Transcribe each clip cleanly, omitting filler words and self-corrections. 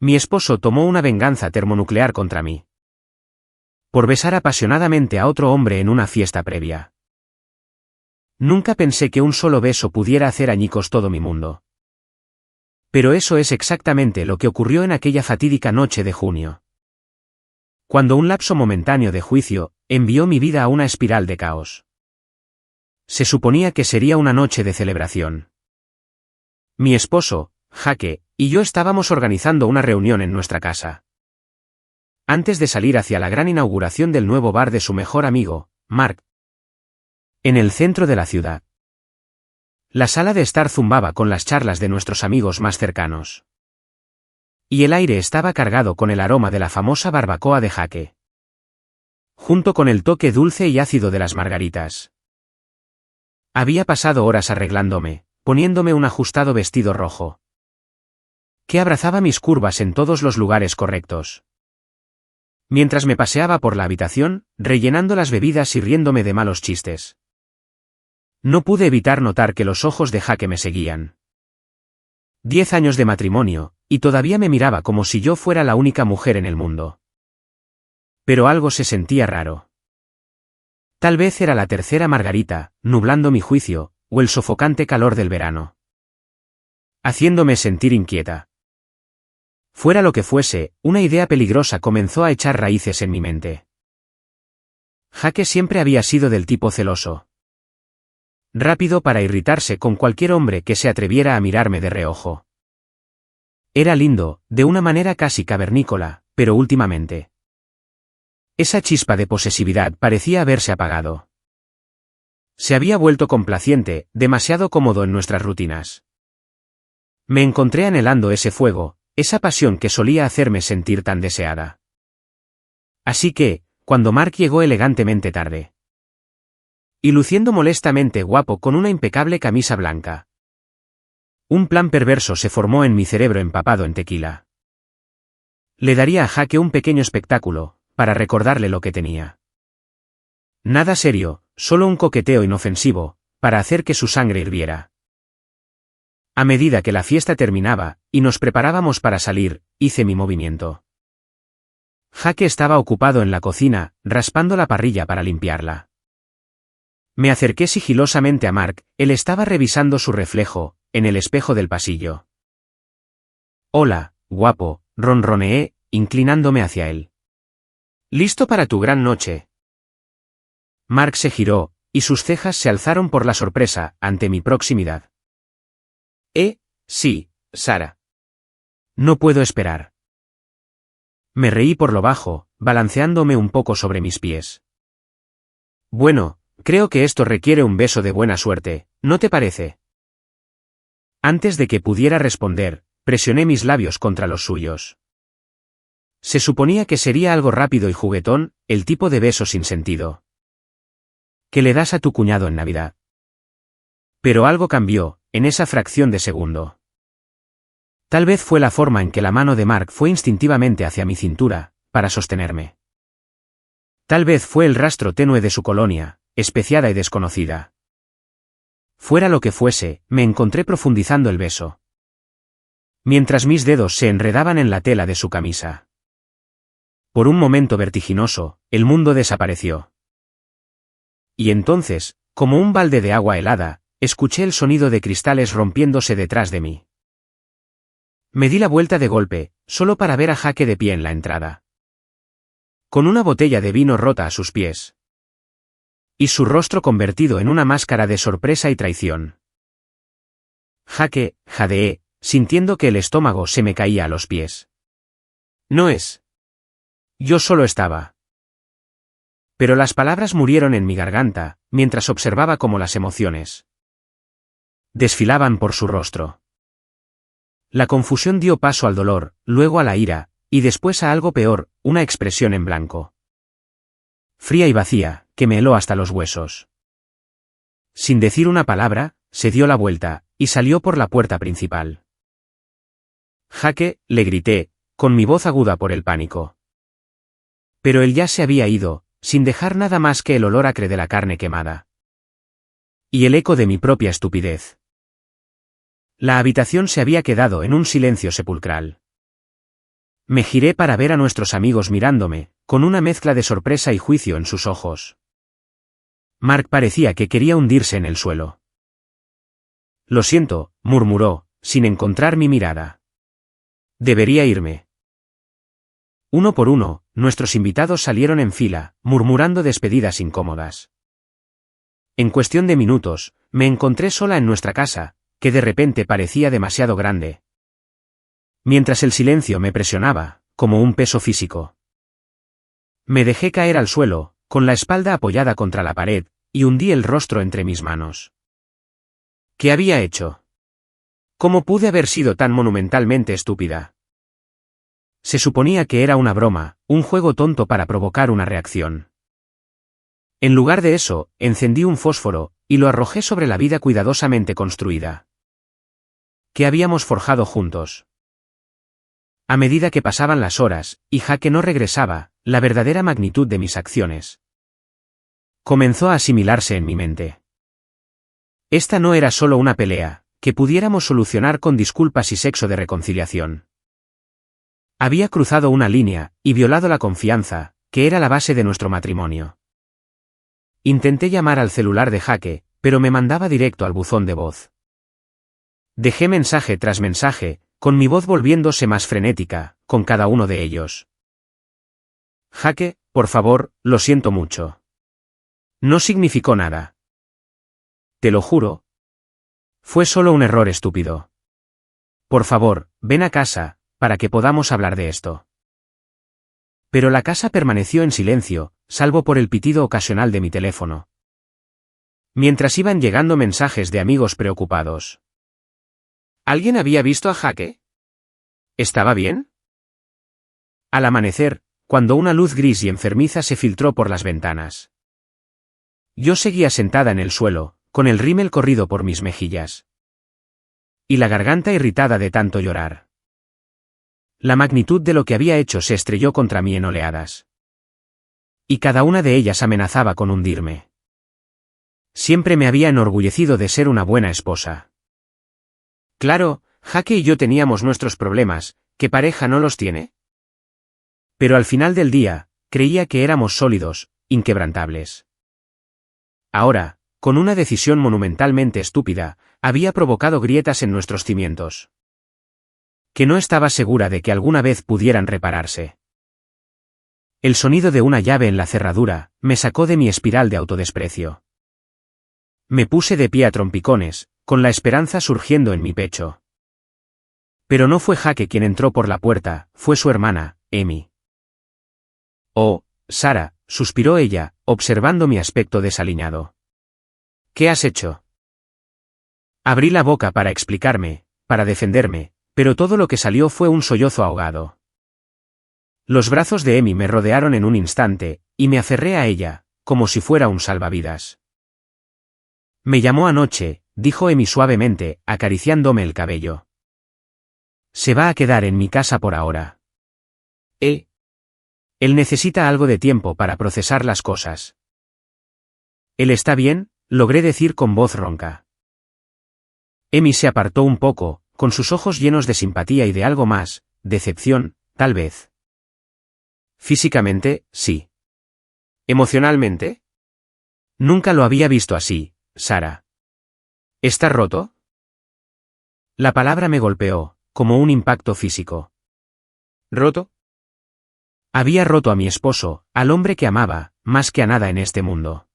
Mi esposo tomó una venganza termonuclear contra mí. Por besar apasionadamente a otro hombre en una fiesta previa. Nunca pensé que un solo beso pudiera hacer añicos todo mi mundo. Pero eso es exactamente lo que ocurrió en aquella fatídica noche de junio. Cuando un lapso momentáneo de juicio envió mi vida a una espiral de caos. Se suponía que sería una noche de celebración. Mi esposo, Jake, y yo estábamos organizando una reunión en nuestra casa. Antes de salir hacia la gran inauguración del nuevo bar de su mejor amigo, Mark. En el centro de la ciudad. La sala de estar zumbaba con las charlas de nuestros amigos más cercanos. Y el aire estaba cargado con el aroma de la famosa barbacoa de Jake. Junto con el toque dulce y ácido de las margaritas. Había pasado horas arreglándome, poniéndome un ajustado vestido rojo. Que abrazaba mis curvas en todos los lugares correctos. Mientras me paseaba por la habitación, rellenando las bebidas y riéndome de malos chistes. No pude evitar notar que los ojos de Jake me seguían. 10 años de matrimonio, y todavía me miraba como si yo fuera la única mujer en el mundo. Pero algo se sentía raro. Tal vez era la tercera margarita, nublando mi juicio, o el sofocante calor del verano. Haciéndome sentir inquieta. Fuera lo que fuese, una idea peligrosa comenzó a echar raíces en mi mente. Jake siempre había sido del tipo celoso. Rápido para irritarse con cualquier hombre que se atreviera a mirarme de reojo. Era lindo, de una manera casi cavernícola, pero últimamente. Esa chispa de posesividad parecía haberse apagado. Se había vuelto complaciente, demasiado cómodo en nuestras rutinas. Me encontré anhelando ese fuego, esa pasión que solía hacerme sentir tan deseada. Así que, cuando Mark llegó elegantemente tarde. Y luciendo molestamente guapo con una impecable camisa blanca. Un plan perverso se formó en mi cerebro empapado en tequila. Le daría a Jake un pequeño espectáculo, para recordarle lo que tenía. Nada serio, solo un coqueteo inofensivo, para hacer que su sangre hirviera. A medida que la fiesta terminaba, y nos preparábamos para salir, hice mi movimiento. Jake estaba ocupado en la cocina, raspando la parrilla para limpiarla. Me acerqué sigilosamente a Mark, él estaba revisando su reflejo, en el espejo del pasillo. Hola, guapo, ronroneé, inclinándome hacia él. ¿Listo para tu gran noche? Mark se giró, y sus cejas se alzaron por la sorpresa, ante mi proximidad. Sí, Sara. No puedo esperar. Me reí por lo bajo, balanceándome un poco sobre mis pies. Bueno, creo que esto requiere un beso de buena suerte, ¿no te parece? Antes de que pudiera responder, presioné mis labios contra los suyos. Se suponía que sería algo rápido y juguetón, el tipo de beso sin sentido. Que le das a tu cuñado en Navidad. Pero algo cambió, en esa fracción de segundo. Tal vez fue la forma en que la mano de Mark fue instintivamente hacia mi cintura, para sostenerme. Tal vez fue el rastro tenue de su colonia, especiada y desconocida. Fuera lo que fuese, me encontré profundizando el beso. Mientras mis dedos se enredaban en la tela de su camisa. Por un momento vertiginoso, el mundo desapareció. Y entonces, como un balde de agua helada, escuché el sonido de cristales rompiéndose detrás de mí. Me di la vuelta de golpe, solo para ver a Jake de pie en la entrada. Con una botella de vino rota a sus pies. Y su rostro convertido en una máscara de sorpresa y traición. Jake, jadeé, sintiendo que el estómago se me caía a los pies. No es. Yo solo estaba. Pero las palabras murieron en mi garganta, mientras observaba cómo las emociones desfilaban por su rostro. La confusión dio paso al dolor, luego a la ira, y después a algo peor, una expresión en blanco. Fría y vacía, que me heló hasta los huesos. Sin decir una palabra, se dio la vuelta, y salió por la puerta principal. Jake, le grité, con mi voz aguda por el pánico. Pero él ya se había ido, sin dejar nada más que el olor acre de la carne quemada. Y el eco de mi propia estupidez. La habitación se había quedado en un silencio sepulcral. Me giré para ver a nuestros amigos mirándome, con una mezcla de sorpresa y juicio en sus ojos. Mark parecía que quería hundirse en el suelo. Lo siento, murmuró, sin encontrar mi mirada. Debería irme. Uno por uno, nuestros invitados salieron en fila, murmurando despedidas incómodas. En cuestión de minutos, me encontré sola en nuestra casa, que de repente parecía demasiado grande. Mientras el silencio me presionaba, como un peso físico. Me dejé caer al suelo, con la espalda apoyada contra la pared, y hundí el rostro entre mis manos. ¿Qué había hecho? ¿Cómo pude haber sido tan monumentalmente estúpida? Se suponía que era una broma, un juego tonto para provocar una reacción. En lugar de eso, encendí un fósforo, y lo arrojé sobre la vida cuidadosamente construida. Que habíamos forjado juntos. A medida que pasaban las horas, y Jake no regresaba, la verdadera magnitud de mis acciones comenzó a asimilarse en mi mente. Esta no era solo una pelea, que pudiéramos solucionar con disculpas y sexo de reconciliación. Había cruzado una línea, y violado la confianza, que era la base de nuestro matrimonio. Intenté llamar al celular de Jake, pero me mandaba directo al buzón de voz. Dejé mensaje tras mensaje, con mi voz volviéndose más frenética, con cada uno de ellos. Jake, por favor, lo siento mucho. No significó nada. Te lo juro. Fue solo un error estúpido. Por favor, ven a casa, para que podamos hablar de esto. Pero la casa permaneció en silencio, salvo por el pitido ocasional de mi teléfono. Mientras iban llegando mensajes de amigos preocupados. ¿Alguien había visto a Jake? ¿Estaba bien? Al amanecer, cuando una luz gris y enfermiza se filtró por las ventanas. Yo seguía sentada en el suelo, con el rímel corrido por mis mejillas. Y la garganta irritada de tanto llorar. La magnitud de lo que había hecho se estrelló contra mí en oleadas. Y cada una de ellas amenazaba con hundirme. Siempre me había enorgullecido de ser una buena esposa. Claro, Jake y yo teníamos nuestros problemas, ¿qué pareja no los tiene? Pero al final del día, creía que éramos sólidos, inquebrantables. Ahora, con una decisión monumentalmente estúpida, había provocado grietas en nuestros cimientos. Que no estaba segura de que alguna vez pudieran repararse. El sonido de una llave en la cerradura me sacó de mi espiral de autodesprecio. Me puse de pie a trompicones, con la esperanza surgiendo en mi pecho. Pero no fue Jake quien entró por la puerta, fue su hermana, Amy. Oh, Sara, suspiró ella, observando mi aspecto desaliñado. ¿Qué has hecho? Abrí la boca para explicarme, para defenderme, pero todo lo que salió fue un sollozo ahogado. Los brazos de Amy me rodearon en un instante, y me aferré a ella, como si fuera un salvavidas. Me llamó anoche, dijo Amy suavemente, acariciándome el cabello. Se va a quedar en mi casa por ahora. Él necesita algo de tiempo para procesar las cosas. Él está bien, logré decir con voz ronca. Amy se apartó un poco, con sus ojos llenos de simpatía y de algo más, decepción, tal vez. Físicamente, sí. ¿Emocionalmente? Nunca lo había visto así, Sara. ¿Está roto? La palabra me golpeó, como un impacto físico. ¿Roto? Había roto a mi esposo, al hombre que amaba, más que a nada en este mundo.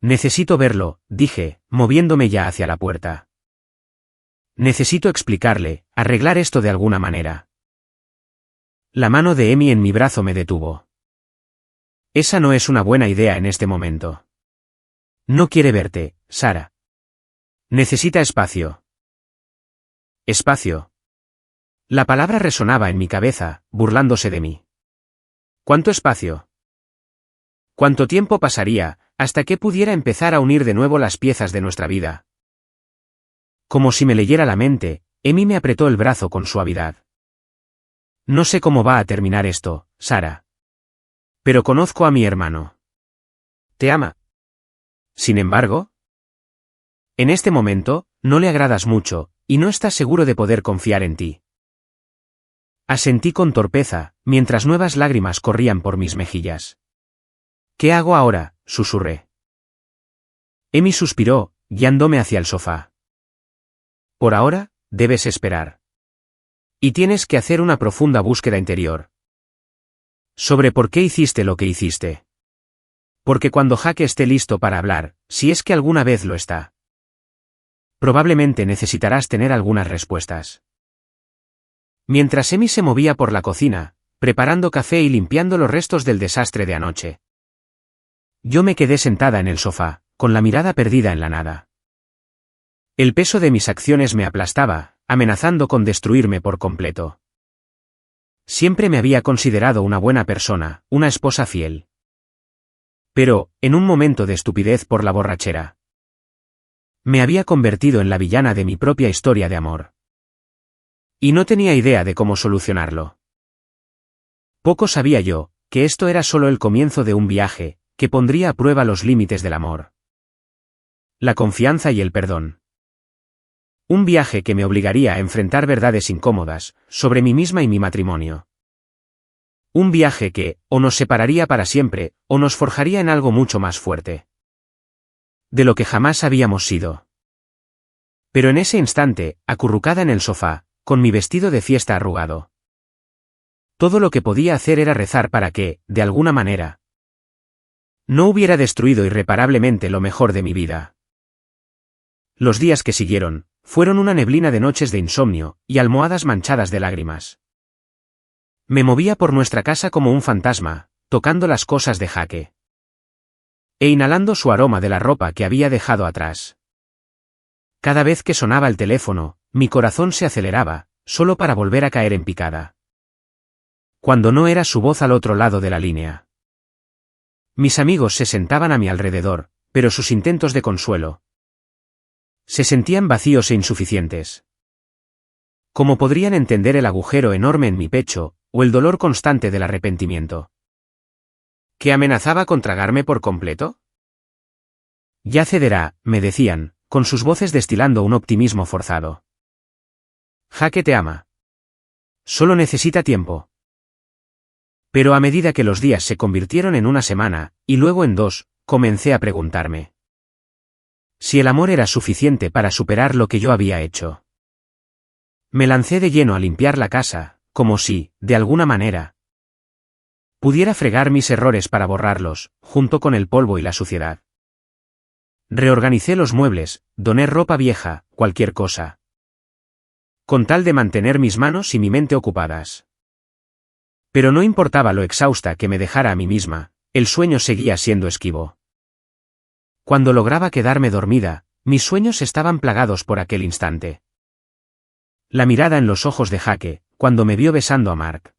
Necesito verlo, dije, moviéndome ya hacia la puerta. Necesito explicarle, arreglar esto de alguna manera. La mano de Amy en mi brazo me detuvo. Esa no es una buena idea en este momento. No quiere verte, Sara. Necesita espacio. Espacio. La palabra resonaba en mi cabeza, burlándose de mí. ¿Cuánto espacio? ¿Cuánto tiempo pasaría, hasta que pudiera empezar a unir de nuevo las piezas de nuestra vida? Como si me leyera la mente, Amy me apretó el brazo con suavidad. No sé cómo va a terminar esto, Sara. Pero conozco a mi hermano. Te ama. Sin embargo, en este momento, no le agradas mucho, y no estás seguro de poder confiar en ti. Asentí con torpeza, mientras nuevas lágrimas corrían por mis mejillas. ¿Qué hago ahora?, susurré. Emi suspiró, guiándome hacia el sofá. Por ahora, debes esperar. Y tienes que hacer una profunda búsqueda interior. Sobre por qué hiciste lo que hiciste. Porque cuando Jake esté listo para hablar, si es que alguna vez lo está, probablemente necesitarás tener algunas respuestas. Mientras Emi se movía por la cocina, preparando café y limpiando los restos del desastre de anoche, yo me quedé sentada en el sofá, con la mirada perdida en la nada. El peso de mis acciones me aplastaba, amenazando con destruirme por completo. Siempre me había considerado una buena persona, una esposa fiel. Pero, en un momento de estupidez por la borrachera, me había convertido en la villana de mi propia historia de amor. Y no tenía idea de cómo solucionarlo. Poco sabía yo, que esto era solo el comienzo de un viaje, que pondría a prueba los límites del amor, la confianza y el perdón. Un viaje que me obligaría a enfrentar verdades incómodas, sobre mí misma y mi matrimonio. Un viaje que, o nos separaría para siempre, o nos forjaría en algo mucho más fuerte, de lo que jamás habíamos sido. Pero en ese instante, acurrucada en el sofá, con mi vestido de fiesta arrugado, todo lo que podía hacer era rezar para que, de alguna manera, no hubiera destruido irreparablemente lo mejor de mi vida. Los días que siguieron, fueron una neblina de noches de insomnio, y almohadas manchadas de lágrimas. Me movía por nuestra casa como un fantasma, tocando las cosas de Jake, e inhalando su aroma de la ropa que había dejado atrás. Cada vez que sonaba el teléfono, mi corazón se aceleraba, solo para volver a caer en picada. Cuando no era su voz al otro lado de la línea. Mis amigos se sentaban a mi alrededor, pero sus intentos de consuelo se sentían vacíos e insuficientes. ¿Cómo podrían entender el agujero enorme en mi pecho, o el dolor constante del arrepentimiento? ¿Que amenazaba con tragarme por completo? Ya cederá, me decían, con sus voces destilando un optimismo forzado. Jake te ama. Solo necesita tiempo. Pero a medida que los días se convirtieron en una semana, y luego en 2, comencé a preguntarme si el amor era suficiente para superar lo que yo había hecho. Me lancé de lleno a limpiar la casa, como si, de alguna manera, pudiera fregar mis errores para borrarlos, junto con el polvo y la suciedad. Reorganicé los muebles, doné ropa vieja, cualquier cosa, con tal de mantener mis manos y mi mente ocupadas. Pero no importaba lo exhausta que me dejara a mí misma, el sueño seguía siendo esquivo. Cuando lograba quedarme dormida, mis sueños estaban plagados por aquel instante. La mirada en los ojos de Jake, cuando me vio besando a Mark.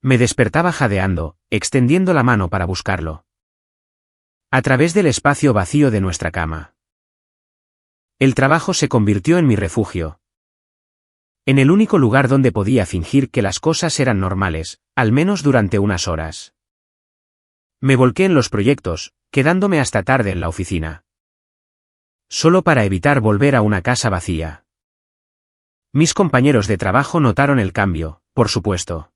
Me despertaba jadeando, extendiendo la mano para buscarlo. A través del espacio vacío de nuestra cama. El trabajo se convirtió en mi refugio. En el único lugar donde podía fingir que las cosas eran normales, al menos durante unas horas. Me volqué en los proyectos, quedándome hasta tarde en la oficina. Solo para evitar volver a una casa vacía. Mis compañeros de trabajo notaron el cambio, por supuesto.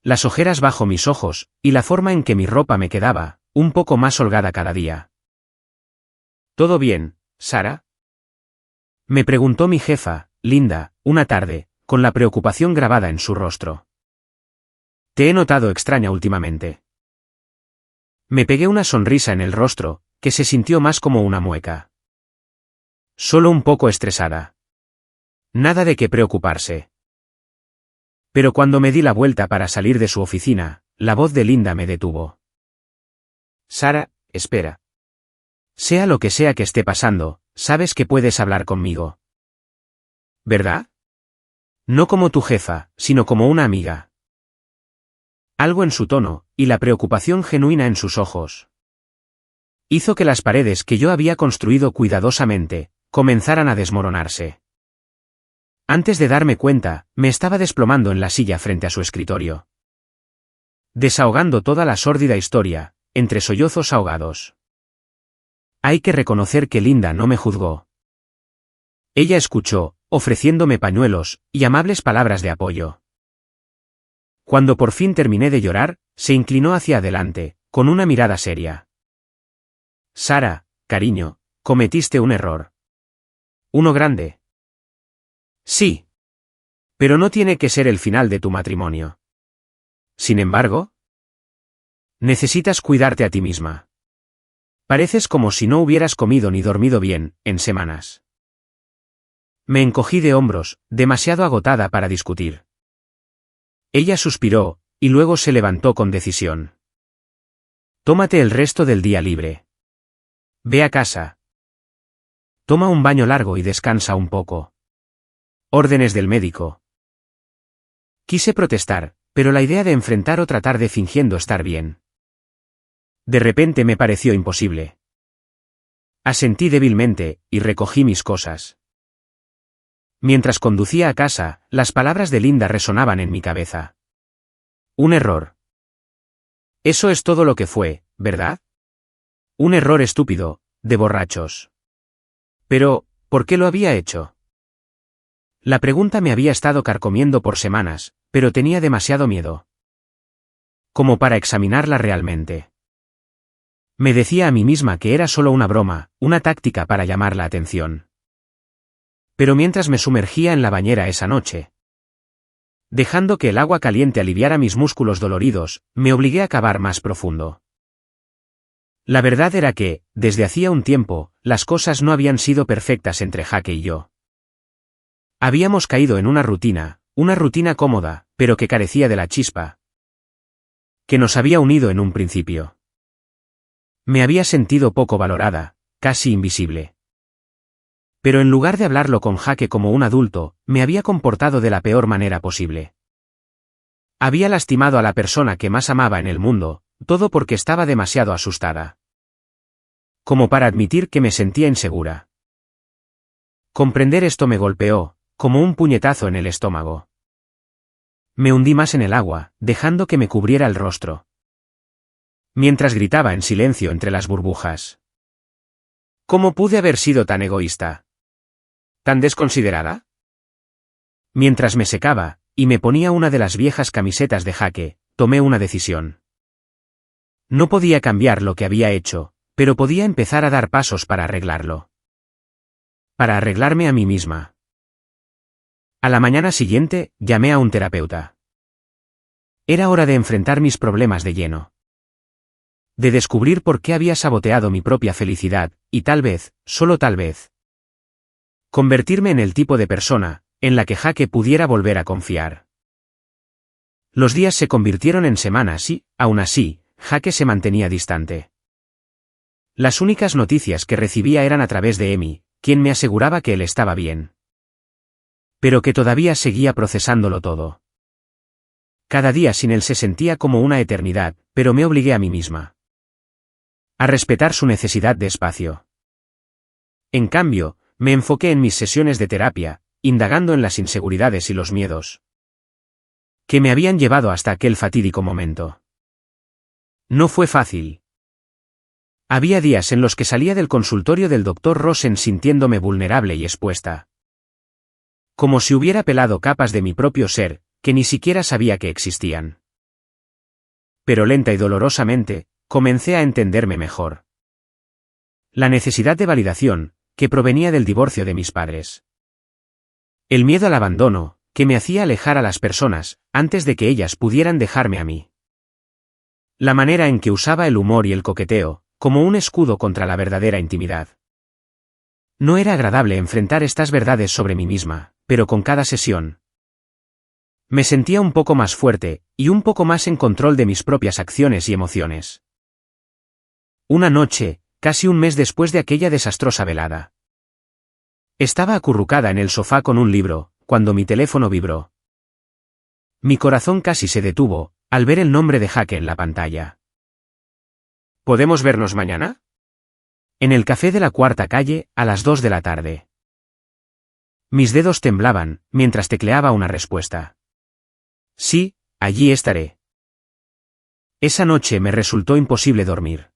Las ojeras bajo mis ojos, y la forma en que mi ropa me quedaba, un poco más holgada cada día. ¿Todo bien, Sara? Me preguntó mi jefa, Linda, una tarde, con la preocupación grabada en su rostro. Te he notado extraña últimamente. Me pegué una sonrisa en el rostro, que se sintió más como una mueca. Solo un poco estresada. Nada de qué preocuparse. Pero cuando me di la vuelta para salir de su oficina, la voz de Linda me detuvo. Sara, espera. Sea lo que sea que esté pasando, sabes que puedes hablar conmigo. ¿Verdad? No como tu jefa, sino como una amiga. Algo en su tono, y la preocupación genuina en sus ojos, hizo que las paredes que yo había construido cuidadosamente, comenzaran a desmoronarse. Antes de darme cuenta, me estaba desplomando en la silla frente a su escritorio. Desahogando toda la sórdida historia, entre sollozos ahogados. Hay que reconocer que Linda no me juzgó. Ella escuchó, ofreciéndome pañuelos y amables palabras de apoyo. Cuando por fin terminé de llorar, se inclinó hacia adelante, con una mirada seria. Sara, cariño, cometiste un error. ¿Uno grande? Sí. Pero no tiene que ser el final de tu matrimonio. Sin embargo, necesitas cuidarte a ti misma. Pareces como si no hubieras comido ni dormido bien, en semanas. Me encogí de hombros, demasiado agotada para discutir. Ella suspiró, y luego se levantó con decisión. Tómate el resto del día libre. Ve a casa. Toma un baño largo y descansa un poco. Órdenes del médico. Quise protestar, pero la idea de enfrentar otra tarde fingiendo estar bien. De repente me pareció imposible. Asentí débilmente, y recogí mis cosas. Mientras conducía a casa, las palabras de Linda resonaban en mi cabeza. Un error. Eso es todo lo que fue, ¿verdad? Un error estúpido, de borrachos. Pero, ¿por qué lo había hecho? La pregunta me había estado carcomiendo por semanas, pero tenía demasiado miedo. Como para examinarla realmente. Me decía a mí misma que era solo una broma, una táctica para llamar la atención. Pero mientras me sumergía en la bañera esa noche, dejando que el agua caliente aliviara mis músculos doloridos, me obligué a cavar más profundo. La verdad era que, desde hacía un tiempo, las cosas no habían sido perfectas entre Jaque y yo. Habíamos caído en una rutina cómoda, pero que carecía de la chispa que nos había unido en un principio. Me había sentido poco valorada, casi invisible. Pero en lugar de hablarlo con Jaque como un adulto, me había comportado de la peor manera posible. Había lastimado a la persona que más amaba en el mundo, todo porque estaba demasiado asustada. Como para admitir que me sentía insegura. Comprender esto me golpeó, como un puñetazo en el estómago. Me hundí más en el agua, dejando que me cubriera el rostro. Mientras gritaba en silencio entre las burbujas. ¿Cómo pude haber sido tan egoísta? ¿Tan desconsiderada? Mientras me secaba, y me ponía una de las viejas camisetas de Jaque, tomé una decisión. No podía cambiar lo que había hecho, pero podía empezar a dar pasos para arreglarlo. Para arreglarme a mí misma. A la mañana siguiente, llamé a un terapeuta. Era hora de enfrentar mis problemas de lleno. De descubrir por qué había saboteado mi propia felicidad, y tal vez, solo tal vez, convertirme en el tipo de persona en la que Jaque pudiera volver a confiar. Los días se convirtieron en semanas y, aún así, Jaque se mantenía distante. Las únicas noticias que recibía eran a través de Emi, quien me aseguraba que él estaba bien. Pero que todavía seguía procesándolo todo. Cada día sin él se sentía como una eternidad, pero me obligué a mí misma a respetar su necesidad de espacio. En cambio, me enfoqué en mis sesiones de terapia, indagando en las inseguridades y los miedos que me habían llevado hasta aquel fatídico momento. No fue fácil. Había días en los que salía del consultorio del Dr. Rosen sintiéndome vulnerable y expuesta. Como si hubiera pelado capas de mi propio ser, que ni siquiera sabía que existían. Pero lenta y dolorosamente, comencé a entenderme mejor. La necesidad de validación, que provenía del divorcio de mis padres. El miedo al abandono, que me hacía alejar a las personas, antes de que ellas pudieran dejarme a mí. La manera en que usaba el humor y el coqueteo, como un escudo contra la verdadera intimidad. No era agradable enfrentar estas verdades sobre mí misma, pero con cada sesión me sentía un poco más fuerte, y un poco más en control de mis propias acciones y emociones. Una noche, casi un mes después de aquella desastrosa velada. Estaba acurrucada en el sofá con un libro, cuando mi teléfono vibró. Mi corazón casi se detuvo, al ver el nombre de Jaque en la pantalla. ¿Podemos vernos mañana? En el café de la Cuarta Calle, a las 2 de la tarde. Mis dedos temblaban, mientras tecleaba una respuesta. Sí, allí estaré. Esa noche me resultó imposible dormir.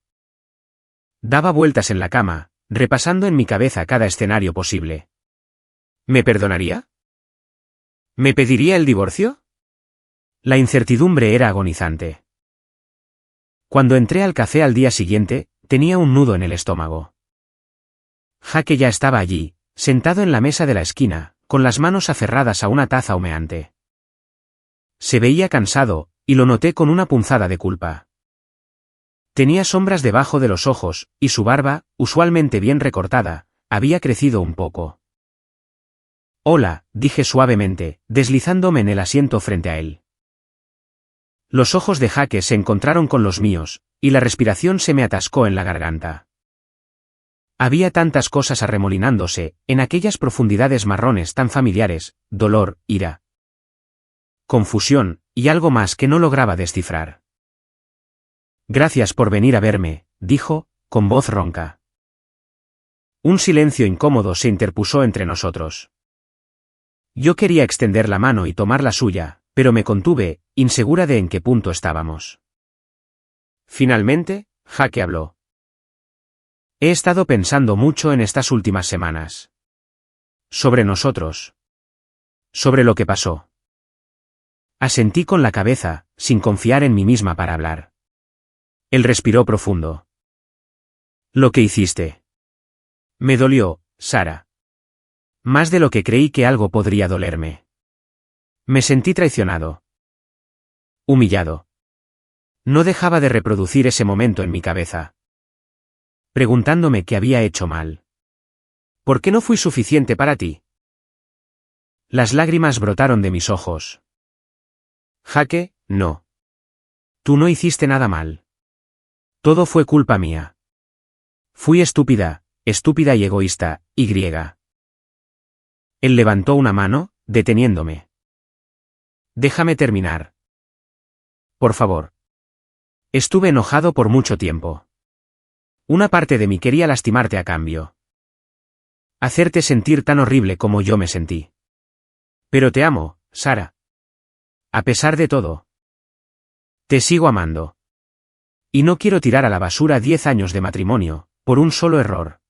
Daba vueltas en la cama, repasando en mi cabeza cada escenario posible. ¿Me perdonaría? ¿Me pediría el divorcio? La incertidumbre era agonizante. Cuando entré al café al día siguiente, tenía un nudo en el estómago. Jake ya estaba allí, sentado en la mesa de la esquina, con las manos aferradas a una taza humeante. Se veía cansado, y lo noté con una punzada de culpa. Tenía sombras debajo de los ojos, y su barba, usualmente bien recortada, había crecido un poco. Hola, dije suavemente, deslizándome en el asiento frente a él. Los ojos de Jake se encontraron con los míos, y la respiración se me atascó en la garganta. Había tantas cosas arremolinándose, en aquellas profundidades marrones tan familiares: dolor, ira, confusión, y algo más que no lograba descifrar. Gracias por venir a verme, dijo, con voz ronca. Un silencio incómodo se interpuso entre nosotros. Yo quería extender la mano y tomar la suya, pero me contuve, insegura de en qué punto estábamos. Finalmente, Jake habló. He estado pensando mucho en estas últimas semanas. Sobre nosotros. Sobre lo que pasó. Asentí con la cabeza, sin confiar en mí misma para hablar. Él respiró profundo. Lo que hiciste. Me dolió, Sara. Más de lo que creí que algo podría dolerme. Me sentí traicionado. Humillado. No dejaba de reproducir ese momento en mi cabeza. Preguntándome qué había hecho mal. ¿Por qué no fui suficiente para ti? Las lágrimas brotaron de mis ojos. Jake, no. Tú no hiciste nada mal. Todo fue culpa mía. Fui estúpida y egoísta, y griega. Él levantó una mano, deteniéndome. Déjame terminar. Por favor. Estuve enojado por mucho tiempo. Una parte de mí quería lastimarte a cambio. Hacerte sentir tan horrible como yo me sentí. Pero te amo, Sara. A pesar de todo. Te sigo amando. Y no quiero tirar a la basura 10 años de matrimonio, por un solo error.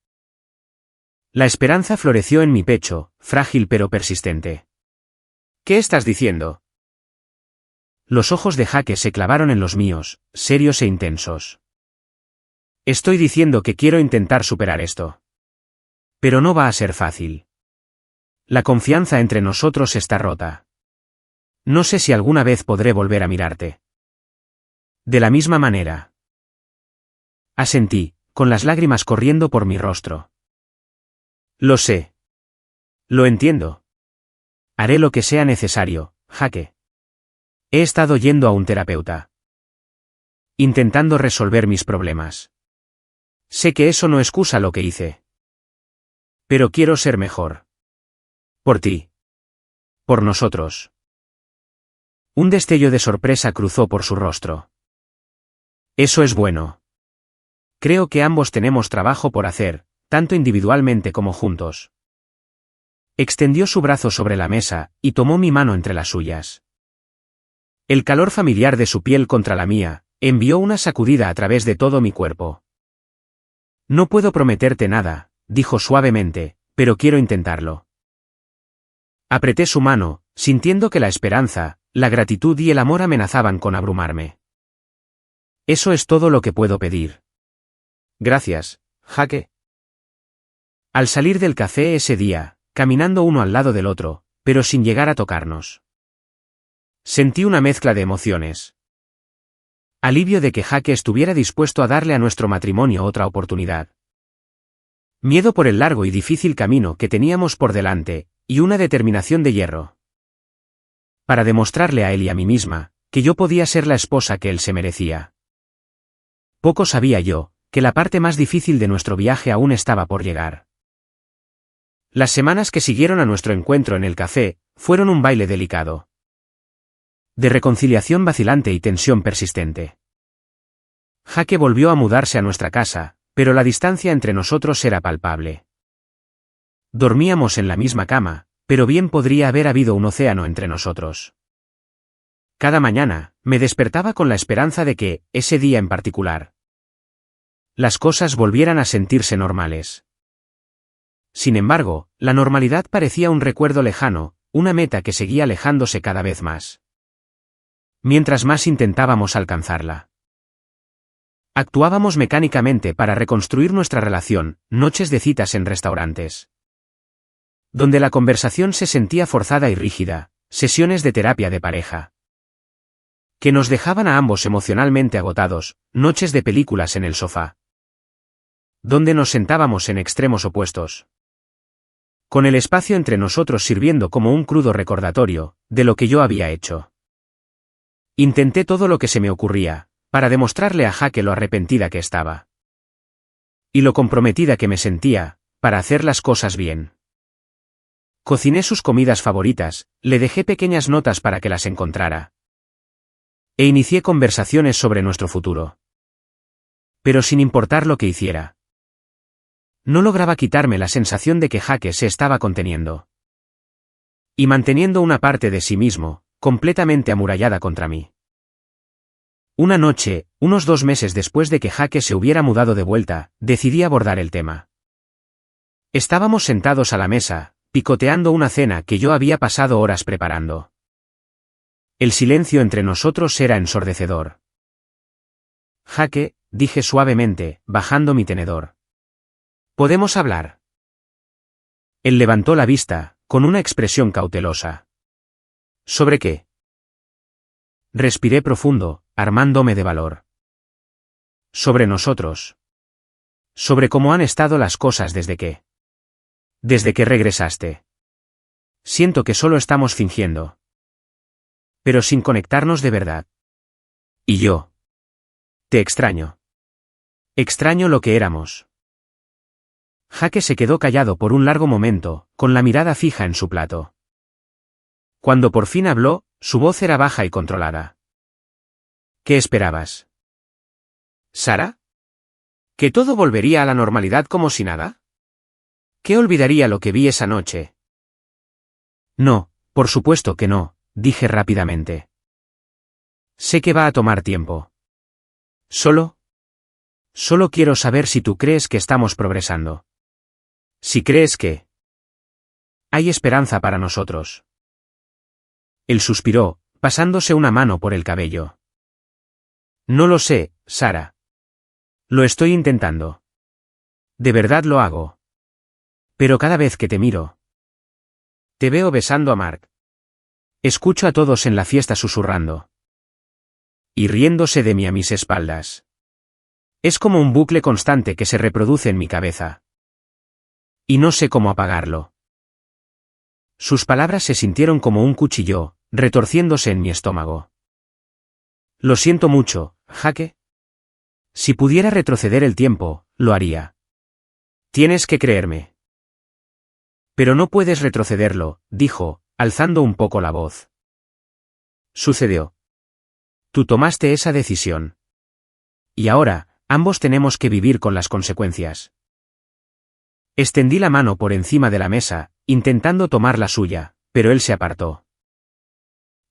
La esperanza floreció en mi pecho, frágil pero persistente. ¿Qué estás diciendo? Los ojos de Jake se clavaron en los míos, serios e intensos. Estoy diciendo que quiero intentar superar esto. Pero no va a ser fácil. La confianza entre nosotros está rota. No sé si alguna vez podré volver a mirarte. De la misma manera. Asentí, con las lágrimas corriendo por mi rostro. Lo sé. Lo entiendo. Haré lo que sea necesario, Jake. He estado yendo a un terapeuta. Intentando resolver mis problemas. Sé que eso no excusa lo que hice. Pero quiero ser mejor. Por ti. Por nosotros. Un destello de sorpresa cruzó por su rostro. Eso es bueno. Creo que ambos tenemos trabajo por hacer, tanto individualmente como juntos. Extendió su brazo sobre la mesa, y tomó mi mano entre las suyas. El calor familiar de su piel contra la mía, envió una sacudida a través de todo mi cuerpo. No puedo prometerte nada, dijo suavemente, pero quiero intentarlo. Apreté su mano, sintiendo que la esperanza, la gratitud y el amor amenazaban con abrumarme. Eso es todo lo que puedo pedir. Gracias, Jake. Al salir del café ese día, caminando uno al lado del otro, pero sin llegar a tocarnos. Sentí una mezcla de emociones. Alivio de que Jake estuviera dispuesto a darle a nuestro matrimonio otra oportunidad. Miedo por el largo y difícil camino que teníamos por delante, y una determinación de hierro. Para demostrarle a él y a mí misma, que yo podía ser la esposa que él se merecía. Poco sabía yo, que la parte más difícil de nuestro viaje aún estaba por llegar. Las semanas que siguieron a nuestro encuentro en el café, fueron un baile delicado. De reconciliación vacilante y tensión persistente. Jake volvió a mudarse a nuestra casa, pero la distancia entre nosotros era palpable. Dormíamos en la misma cama, pero bien podría haber habido un océano entre nosotros. Cada mañana, me despertaba con la esperanza de que, ese día en particular, las cosas volvieran a sentirse normales. sin embargo, la normalidad parecía un recuerdo lejano, una meta que seguía alejándose cada vez más. Mientras más intentábamos alcanzarla. Actuábamos mecánicamente para reconstruir nuestra relación, noches de citas en restaurantes, donde la conversación se sentía forzada y rígida, sesiones de terapia de pareja, que nos dejaban a ambos emocionalmente agotados, noches de películas en el sofá, donde nos sentábamos en extremos opuestos, con el espacio entre nosotros sirviendo como un crudo recordatorio de lo que yo había hecho. Intenté todo lo que se me ocurría, para demostrarle a Jake lo arrepentida que estaba. Y lo comprometida que me sentía, para hacer las cosas bien. Cociné sus comidas favoritas, le dejé pequeñas notas para que las encontrara. E inicié conversaciones sobre nuestro futuro. Pero sin importar lo que hiciera. No lograba quitarme la sensación de que Jake se estaba conteniendo. Y manteniendo una parte de sí mismo, completamente amurallada contra mí. Una noche, unos 2 meses después de que Jake se hubiera mudado de vuelta, decidí abordar el tema. Estábamos sentados a la mesa, picoteando una cena que yo había pasado horas preparando. El silencio entre nosotros era ensordecedor. Jake, dije suavemente, bajando mi tenedor. ¿Podemos hablar? Él levantó la vista, con una expresión cautelosa. ¿Sobre qué? Respiré profundo, armándome de valor. Sobre nosotros. Sobre cómo han estado las cosas desde que regresaste. Siento que solo estamos fingiendo. Pero sin conectarnos de verdad. Y yo. Te extraño. Extraño lo que éramos. Jake se quedó callado por un largo momento, con la mirada fija en su plato. Cuando por fin habló, su voz era baja y controlada. ¿Qué esperabas? ¿Sara? ¿Que todo volvería a la normalidad como si nada? ¿Qué olvidaría lo que vi esa noche? No, por supuesto que no, dije rápidamente. Sé que va a tomar tiempo. Solo quiero saber si tú crees que estamos progresando. Si crees que hay esperanza para nosotros. Él suspiró, pasándose una mano por el cabello. No lo sé, Sara. Lo estoy intentando. De verdad lo hago. Pero cada vez que te miro, te veo besando a Mark. Escucho a todos en la fiesta susurrando. Y riéndose de mí a mis espaldas. Es como un bucle constante que se reproduce en mi cabeza. Y no sé cómo apagarlo. Sus palabras se sintieron como un cuchillo, retorciéndose en mi estómago. Lo siento mucho, Jake. Si pudiera retroceder el tiempo, lo haría. Tienes que creerme. Pero no puedes retrocederlo, dijo, alzando un poco la voz. Sucedió. Tú tomaste esa decisión. Y ahora, ambos tenemos que vivir con las consecuencias. Extendí la mano por encima de la mesa, intentando tomar la suya, pero él se apartó.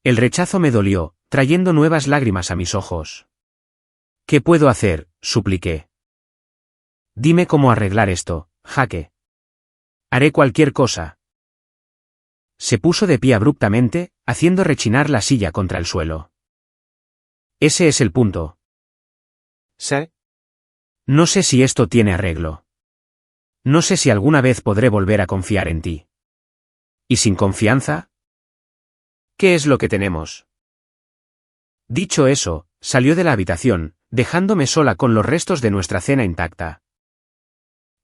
El rechazo me dolió, trayendo nuevas lágrimas a mis ojos. ¿Qué puedo hacer?, supliqué. Dime cómo arreglar esto, Jake. Haré cualquier cosa. Se puso de pie abruptamente, haciendo rechinar la silla contra el suelo. Ese es el punto. ¿Sí? No sé si esto tiene arreglo. No sé si alguna vez podré volver a confiar en ti. ¿Y sin confianza? ¿Qué es lo que tenemos? Dicho eso, salió de la habitación, dejándome sola con los restos de nuestra cena intacta.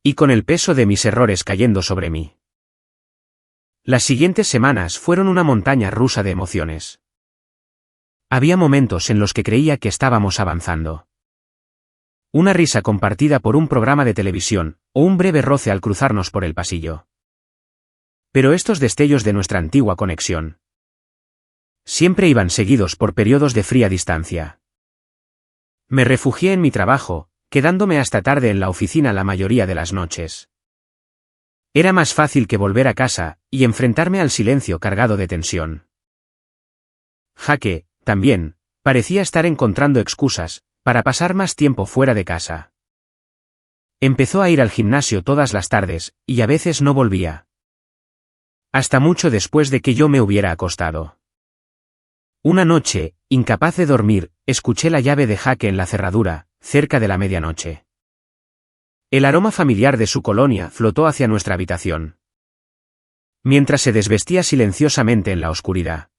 Y con el peso de mis errores cayendo sobre mí. Las siguientes semanas fueron una montaña rusa de emociones. Había momentos en los que creía que estábamos avanzando. Una risa compartida por un programa de televisión, o un breve roce al cruzarnos por el pasillo. Pero estos destellos de nuestra antigua conexión siempre iban seguidos por periodos de fría distancia. Me refugié en mi trabajo, quedándome hasta tarde en la oficina la mayoría de las noches. Era más fácil que volver a casa, y enfrentarme al silencio cargado de tensión. Jake, también, parecía estar encontrando excusas, para pasar más tiempo fuera de casa. Empezó a ir al gimnasio todas las tardes, y a veces no volvía. Hasta mucho después de que yo me hubiera acostado. Una noche, incapaz de dormir, escuché la llave de Jake en la cerradura, cerca de la medianoche. El aroma familiar de su colonia flotó hacia nuestra habitación. Mientras se desvestía silenciosamente en la oscuridad.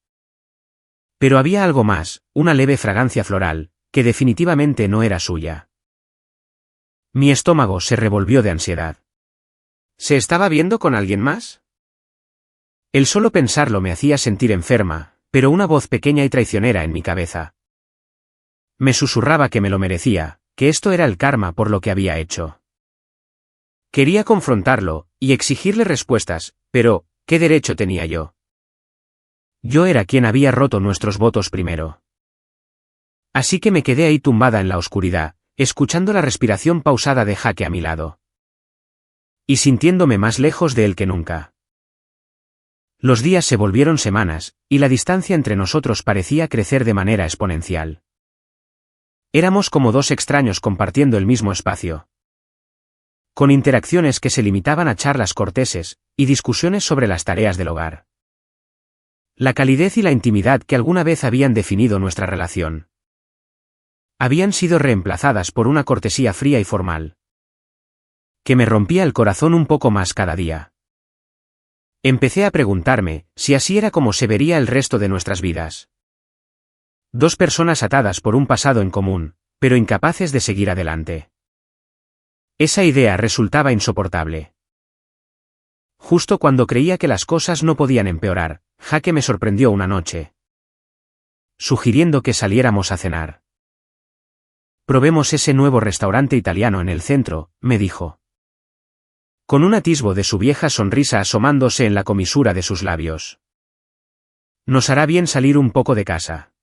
Pero había algo más, una leve fragancia floral, que definitivamente no era suya. Mi estómago se revolvió de ansiedad. ¿Se estaba viendo con alguien más? El solo pensarlo me hacía sentir enferma, pero una voz pequeña y traicionera en mi cabeza me susurraba que me lo merecía, que esto era el karma por lo que había hecho. Quería confrontarlo, y exigirle respuestas, pero, ¿qué derecho tenía yo? Yo era quien había roto nuestros votos primero. Así que me quedé ahí tumbada en la oscuridad, escuchando la respiración pausada de Jake a mi lado. Y sintiéndome más lejos de él que nunca. Los días se volvieron semanas, y la distancia entre nosotros parecía crecer de manera exponencial. Éramos como dos extraños compartiendo el mismo espacio. Con interacciones que se limitaban a charlas corteses, y discusiones sobre las tareas del hogar. La calidez y la intimidad que alguna vez habían definido nuestra relación habían sido reemplazadas por una cortesía fría y formal, que me rompía el corazón un poco más cada día. Empecé a preguntarme si así era como se vería el resto de nuestras vidas. Dos personas atadas por un pasado en común, pero incapaces de seguir adelante. Esa idea resultaba insoportable. Justo cuando creía que las cosas no podían empeorar, Jake me sorprendió una noche, sugiriendo que saliéramos a cenar. Probemos ese nuevo restaurante italiano en el centro, me dijo. Con un atisbo de su vieja sonrisa asomándose en la comisura de sus labios. Nos hará bien salir un poco de casa.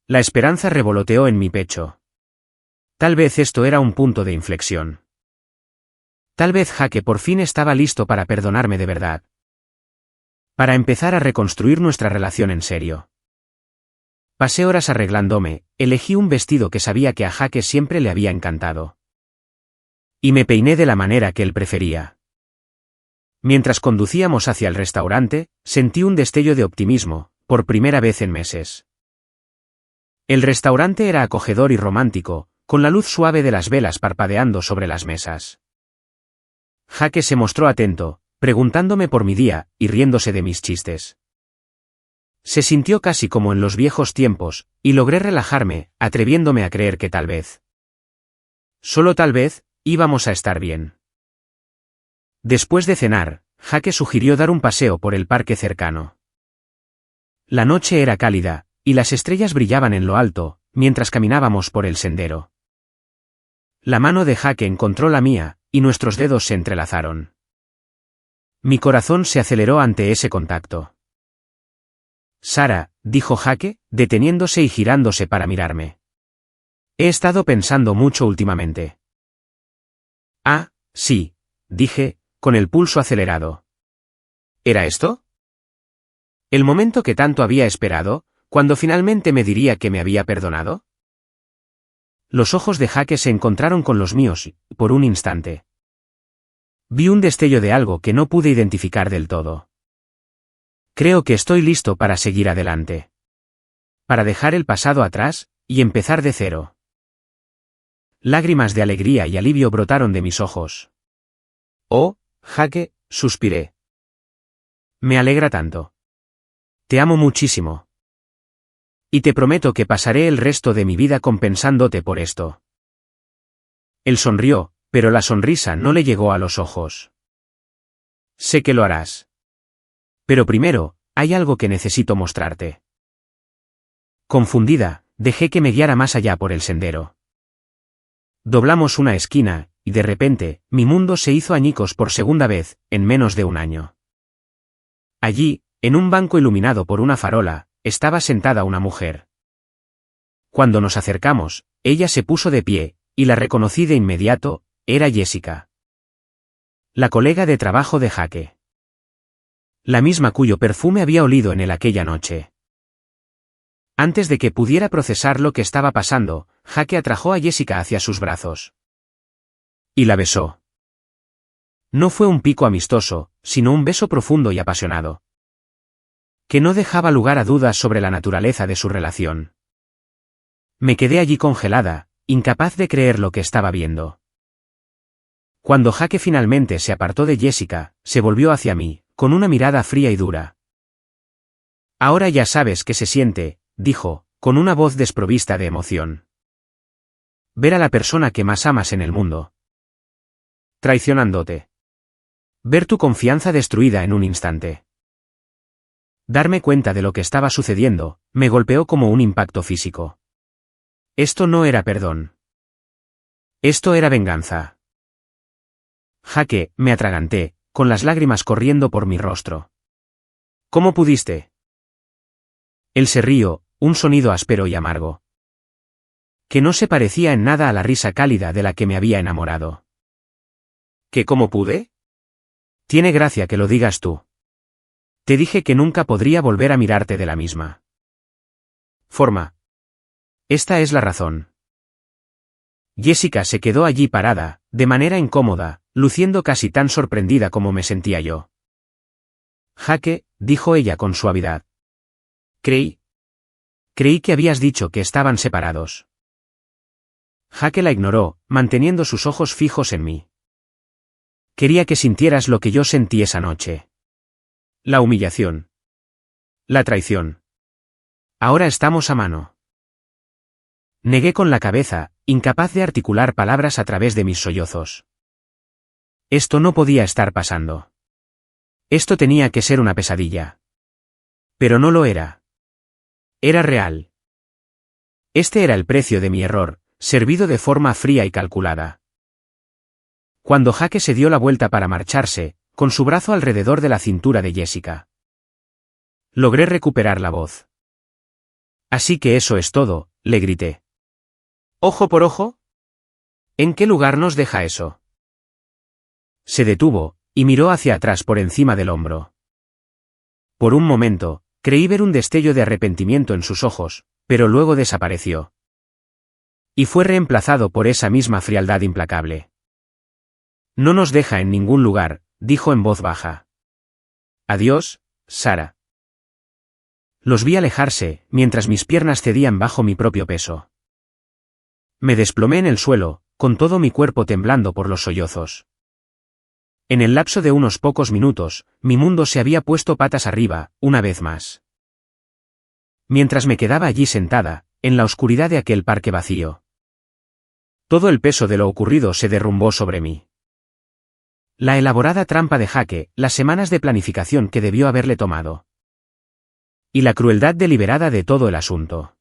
La esperanza revoloteó en mi pecho. Tal vez esto era un punto de inflexión. Tal vez Jake por fin estaba listo para perdonarme de verdad. Para empezar a reconstruir nuestra relación en serio. Pasé horas arreglándome, elegí un vestido que sabía que a Jake siempre le había encantado. Y me peiné de la manera que él prefería. Mientras conducíamos hacia el restaurante, sentí un destello de optimismo, por primera vez en meses. El restaurante era acogedor y romántico, con la luz suave de las velas parpadeando sobre las mesas. Jake se mostró atento, preguntándome por mi día, y riéndose de mis chistes. Se sintió casi como en los viejos tiempos, y logré relajarme, atreviéndome a creer que tal vez, solo tal vez, íbamos a estar bien. Después de cenar, Jake sugirió dar un paseo por el parque cercano. La noche era cálida, y las estrellas brillaban en lo alto, mientras caminábamos por el sendero. La mano de Jake encontró la mía, y nuestros dedos se entrelazaron. Mi corazón se aceleró ante ese contacto. Sara, dijo Jake, deteniéndose y girándose para mirarme. He estado pensando mucho últimamente. Ah, sí, dije, con el pulso acelerado. ¿Era esto? ¿El momento que tanto había esperado, cuando finalmente me diría que me había perdonado? Los ojos de Jake se encontraron con los míos, por un instante. Vi un destello de algo que no pude identificar del todo. Creo que estoy listo para seguir adelante. Para dejar el pasado atrás, y empezar de cero. Lágrimas de alegría y alivio brotaron de mis ojos. Oh, Jake, suspiré. Me alegra tanto. Te amo muchísimo. Y te prometo que pasaré el resto de mi vida compensándote por esto. Él sonrió, pero la sonrisa no le llegó a los ojos. Sé que lo harás. Pero primero, hay algo que necesito mostrarte. Confundida, dejé que me guiara más allá por el sendero. Doblamos una esquina, y de repente, mi mundo se hizo añicos por segunda vez, en menos de un año. Allí, en un banco iluminado por una farola, estaba sentada una mujer. Cuando nos acercamos, ella se puso de pie, y la reconocí de inmediato, era Jessica. La colega de trabajo de Jake. La misma cuyo perfume había olido en él aquella noche. Antes de que pudiera procesar lo que estaba pasando, Jake atrajo a Jessica hacia sus brazos. Y la besó. No fue un pico amistoso, sino un beso profundo y apasionado, que no dejaba lugar a dudas sobre la naturaleza de su relación. Me quedé allí congelada, incapaz de creer lo que estaba viendo. Cuando Jake finalmente se apartó de Jessica, se volvió hacia mí, con una mirada fría y dura. Ahora ya sabes qué se siente, dijo, con una voz desprovista de emoción. Ver a la persona que más amas en el mundo traicionándote. Ver tu confianza destruida en un instante. Darme cuenta de lo que estaba sucediendo, me golpeó como un impacto físico. Esto no era perdón. Esto era venganza. Jake, me atraganté, con las lágrimas corriendo por mi rostro. ¿Cómo pudiste? Él se rió, un sonido áspero y amargo, que no se parecía en nada a la risa cálida de la que me había enamorado. ¿Qué cómo pude? Tiene gracia que lo digas tú. Te dije que nunca podría volver a mirarte de la misma forma. Esta es la razón. Jessica se quedó allí parada, de manera incómoda, luciendo casi tan sorprendida como me sentía yo. Jake, dijo ella con suavidad. Creí que habías dicho que estaban separados. Jake la ignoró, manteniendo sus ojos fijos en mí. Quería que sintieras lo que yo sentí esa noche. La humillación. La traición. Ahora estamos a mano. Negué con la cabeza, incapaz de articular palabras a través de mis sollozos. Esto no podía estar pasando. Esto tenía que ser una pesadilla. Pero no lo era. Era real. Este era el precio de mi error, servido de forma fría y calculada. Cuando Jake se dio la vuelta para marcharse, con su brazo alrededor de la cintura de Jessica, logré recuperar la voz. Así que eso es todo, le grité. ¿Ojo por ojo? ¿En qué lugar nos deja eso? Se detuvo, y miró hacia atrás por encima del hombro. Por un momento, creí ver un destello de arrepentimiento en sus ojos, pero luego desapareció. Y fue reemplazado por esa misma frialdad implacable. No nos deja en ningún lugar, dijo en voz baja. Adiós, Sara. Los vi alejarse, mientras mis piernas cedían bajo mi propio peso. Me desplomé en el suelo, con todo mi cuerpo temblando por los sollozos. En el lapso de unos pocos minutos, mi mundo se había puesto patas arriba, una vez más. Mientras me quedaba allí sentada, en la oscuridad de aquel parque vacío, todo el peso de lo ocurrido se derrumbó sobre mí. La elaborada trampa de Jake, las semanas de planificación que debió haberle tomado, y la crueldad deliberada de todo el asunto.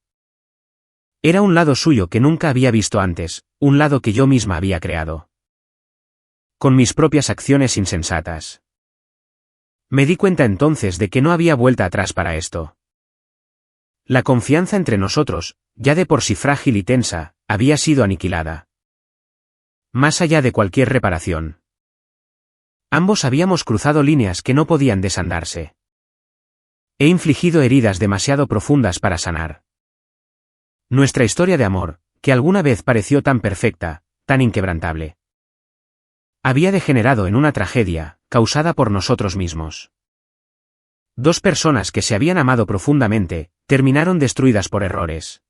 Era un lado suyo que nunca había visto antes, un lado que yo misma había creado. Con mis propias acciones insensatas. Me di cuenta entonces de que no había vuelta atrás para esto. La confianza entre nosotros, ya de por sí frágil y tensa, había sido aniquilada. Más allá de cualquier reparación. Ambos habíamos cruzado líneas que no podían desandarse. He infligido heridas demasiado profundas para sanar. Nuestra historia de amor, que alguna vez pareció tan perfecta, tan inquebrantable, había degenerado en una tragedia, causada por nosotros mismos. Dos personas que se habían amado profundamente, terminaron destruidas por errores,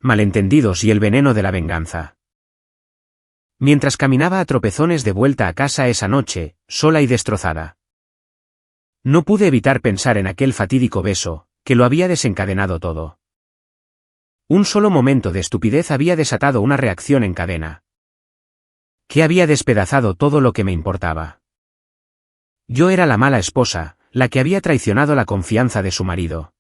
malentendidos y el veneno de la venganza. Mientras caminaba a tropezones de vuelta a casa esa noche, sola y destrozada, no pude evitar pensar en aquel fatídico beso, que lo había desencadenado todo. Un solo momento de estupidez había desatado una reacción en cadena, que había despedazado todo lo que me importaba. Yo era la mala esposa, la que había traicionado la confianza de su marido.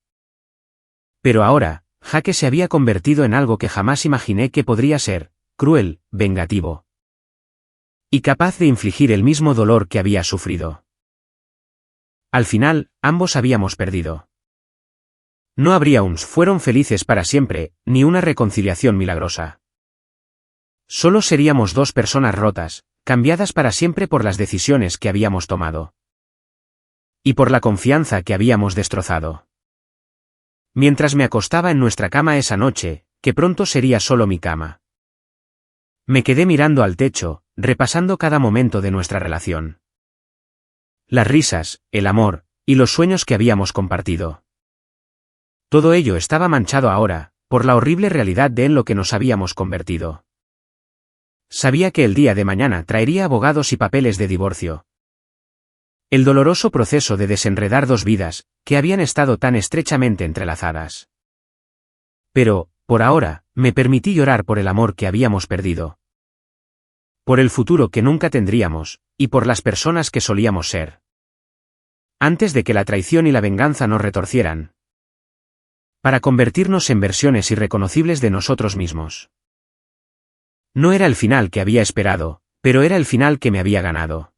Pero ahora, Jake se había convertido en algo que jamás imaginé que podría ser, cruel, vengativo, y capaz de infligir el mismo dolor que había sufrido. Al final, ambos habíamos perdido. No habría fueron felices para siempre, ni una reconciliación milagrosa. Solo seríamos dos personas rotas, cambiadas para siempre por las decisiones que habíamos tomado. Y por la confianza que habíamos destrozado. Mientras me acostaba en nuestra cama esa noche, que pronto sería solo mi cama, Me quedé mirando al techo, repasando cada momento de nuestra relación. Las risas, el amor, y los sueños que habíamos compartido. Todo ello estaba manchado ahora, por la horrible realidad de en lo que nos habíamos convertido. Sabía que el día de mañana traería abogados y papeles de divorcio. El doloroso proceso de desenredar dos vidas, que habían estado tan estrechamente entrelazadas. Pero, por ahora, me permití llorar por el amor que habíamos perdido. Por el futuro que nunca tendríamos, y por las personas que solíamos ser. Antes de que la traición y la venganza nos retorcieran. Para convertirnos en versiones irreconocibles de nosotros mismos. No era el final que había esperado, pero era el final que me había ganado.